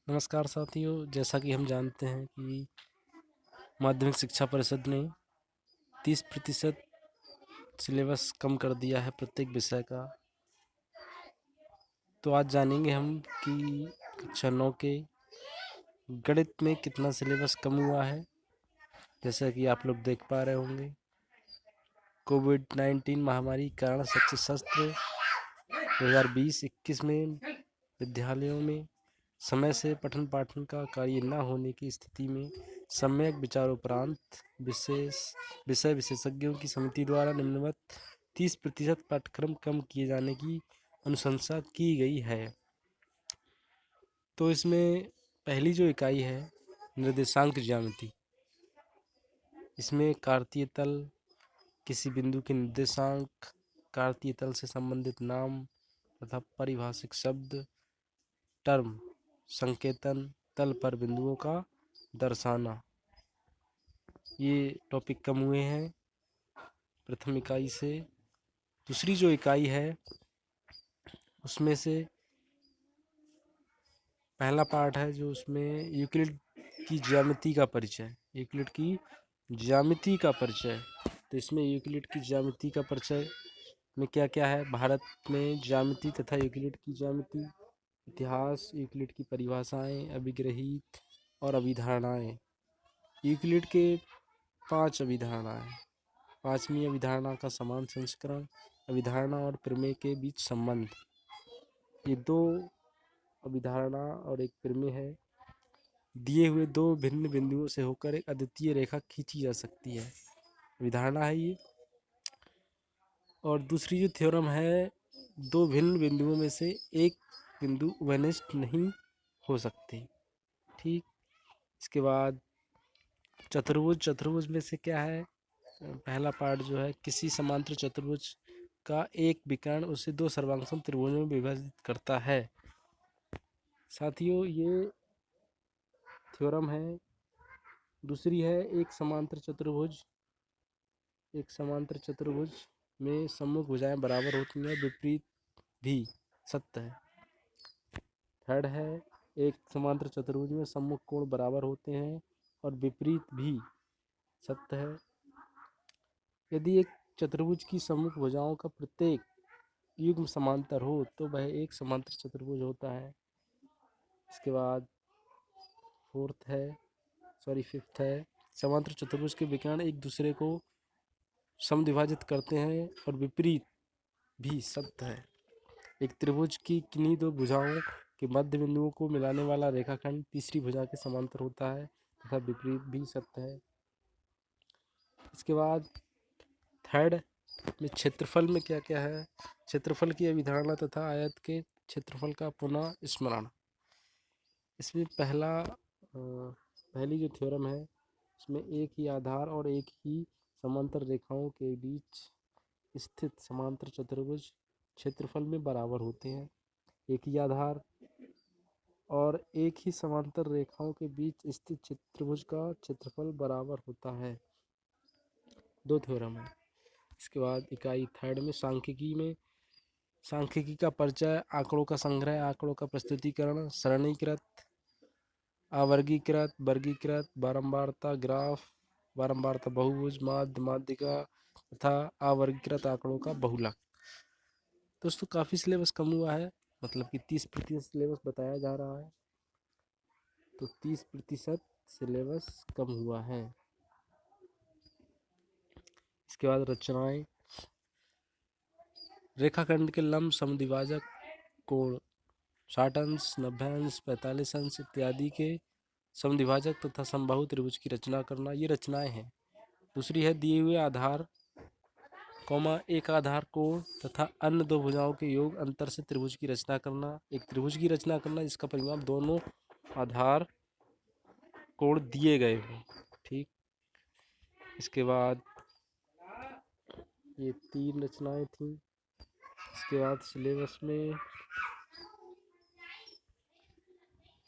नमस्कार साथियों, जैसा कि हम जानते हैं कि माध्यमिक शिक्षा परिषद ने 30% सिलेबस कम कर दिया है प्रत्येक विषय का। तो आज जानेंगे हम कि कक्षा 9 के गणित में कितना सिलेबस कम हुआ है। जैसा कि आप लोग देख पा रहे होंगे, कोविड-19 महामारी के कारण शैक्षिक सत्र 2020-21 में विद्यालयों में समय से पठन पाठन का कार्य न होने की स्थिति में सम्यक विचारोपरांत विषय विशेषज्ञों की समिति द्वारा निम्नवत 30% पाठ्यक्रम कम किए जाने की अनुशंसा की गई है। तो इसमें पहली जो इकाई है, निर्देशांक ज्यामिति। इसमें कार्तीय तल, किसी बिंदु के निर्देशांक, कार्तीय तल से संबंधित नाम तथा पारिभाषिक शब्द, टर्म, संकेतन, तल पर बिंदुओं का दर्शाना, ये टॉपिक कम हुए हैं प्रथम इकाई से। दूसरी जो इकाई है उसमें से पहला पार्ट है जो उसमें यूक्लिड की ज्यामिति का परिचय, यूक्लिड की ज्यामिति का परिचय। तो इसमें यूक्लिड की ज्यामिति का परिचय में क्या क्या है, भारत में ज्यामिति तथा यूक्लिड की ज्यामिति, इतिहास, यूक्लिड की परिभाषाएं, अभिग्रहित और अभिधारणाएं। यूक्लिड के 5 अभिधारणाएं। पांचवी अभिधारणा का समान संस्करण, अभिधारणा और प्रमेय के बीच संबंध। ये 2 अभिधारणा और एक प्रमेय है। दिए हुए 2 भिन्न बिंदुओं से होकर एक अद्वितीय रेखा खींची जा सकती है, अभिधारणा है ये। और दूसरी जो थ्योरम है, 2 भिन्न बिंदुओं में से एक बिंदु उभयनिष्ठ नहीं हो सकते। ठीक। इसके बाद चतुर्भुज। चतुर्भुज में से क्या है, पहला पार्ट जो है, किसी समांतर चतुर्भुज का एक विकर्ण उसे 2 सर्वांगसम त्रिभुजों में विभाजित करता है। साथियों, ये थ्योरम है। दूसरी है, एक समांतर चतुर्भुज में सम्मुख भुजाएं बराबर होती हैं, विपरीत भी सत्य है। थर्ड है, एक समांतर चतुर्भुज में सम्मुख कोण बराबर होते हैं और विपरीत भी सत्य है। यदि एक चतुर्भुज की सम्मुख भुजाओं का प्रत्येक युग्म समांतर हो तो वह एक समांतर चतुर्भुज होता है। इसके बाद फिफ्थ है, समांतर चतुर्भुज के विकर्ण एक दूसरे को समद्विभाजित करते हैं और विपरीत भी सत्य है। एक त्रिभुज की किन्हीं 2 भुजाओं के मध्य बिंदुओं को मिलाने वाला रेखाखंड तीसरी भुजा के समांतर होता है तथा विपरीत भी सत्य है। इसके बाद थर्ड में क्षेत्रफल में क्या क्या है, क्षेत्रफल की अभिधारणा तथा आयत के क्षेत्रफल का पुनः स्मरण। इसमें पहली जो थ्योरम है उसमें एक ही आधार और एक ही समांतर रेखाओं के बीच स्थित समांतर चतुर्भुज क्षेत्रफल में बराबर होते हैं। एक ही आधार और एक ही समांतर रेखाओं के बीच स्थित चतुर्भुज का क्षेत्रफल बराबर होता है। 2 थ्योरम है। इसके बाद इकाई थर्ड में सांख्यिकी का परिचय, आंकड़ों का संग्रह, आंकड़ों का प्रस्तुतिकरण, सरणीकृत, अवर्गीकृत, वर्गीकृत, बारंबारता ग्राफ, बारंबारता बहुभुज, माध्य, माध्यिका तथा अवर्गीकृत आंकड़ों का बहुलक। दोस्तों, काफ़ी सिलेबस कम हुआ है, मतलब कि 30% सिलेबस बताया जा रहा है, तो 30% सिलेबस कम हुआ है। इसके बाद रचनाएं, रेखाखंड के लंब समद्विभाजक कोण 60 अंश, 90 अंश, 45 अंश इत्यादि के समद्विभाजक तथा समबाहु त्रिभुज की रचना करना, ये रचनाएं हैं। दूसरी है, दिए हुए आधार एक आधार कोण तथा अन्य 2 भुजाओं के योग अंतर से त्रिभुज की रचना करना। एक त्रिभुज की रचना करना जिसका परिमाप दोनों आधार कोण दिए गए हों। ठीक। इसके बाद ये 3 रचनाएं थी। इसके बाद सिलेबस में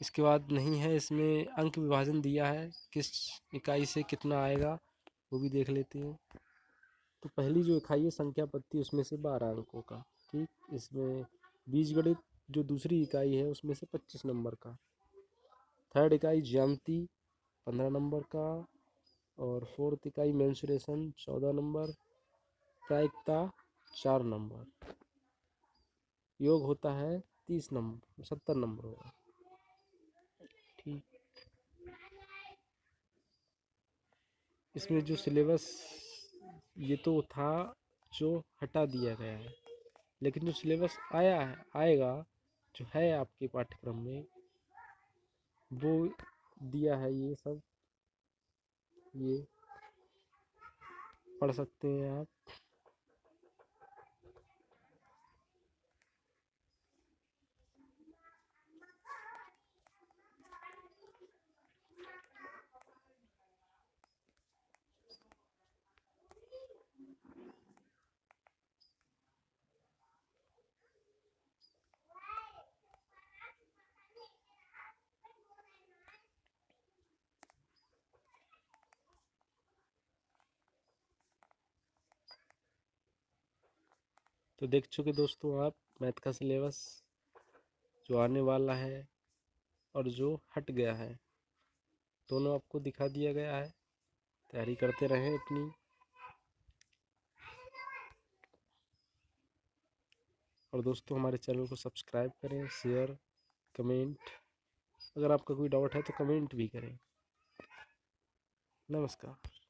इसके बाद नहीं है, इसमें अंक विभाजन दिया है, किस इकाई से कितना आएगा वो भी देख लेते हैं। तो पहली जो इकाई है संख्या पत्ती, उसमें से 12 अंकों का। ठीक। इसमें बीजगणित जो दूसरी इकाई है उसमें से 25 नंबर का। थर्ड इकाई ज्यामिति 15 नंबर का, और फोर्थ इकाई मेंसुरेशन 14 नंबर, प्रायिकता 4 नंबर, योग होता है 30 नंबर, 70 नंबर होगा। ठीक, इसमें जो सिलेबस ये तो था जो हटा दिया गया है, लेकिन जो सिलेबस आया है आएगा जो है आपके पाठ्यक्रम में वो दिया है। ये सब ये पढ़ सकते हैं आप। तो देख चुके दोस्तों आप मैथ का सिलेबस जो आने वाला है और जो हट गया है, दोनों आपको दिखा दिया गया है। तैयारी करते रहें अपनी। और दोस्तों हमारे चैनल को सब्सक्राइब करें, शेयर, कमेंट। अगर आपका कोई डाउट है तो कमेंट भी करें। नमस्कार।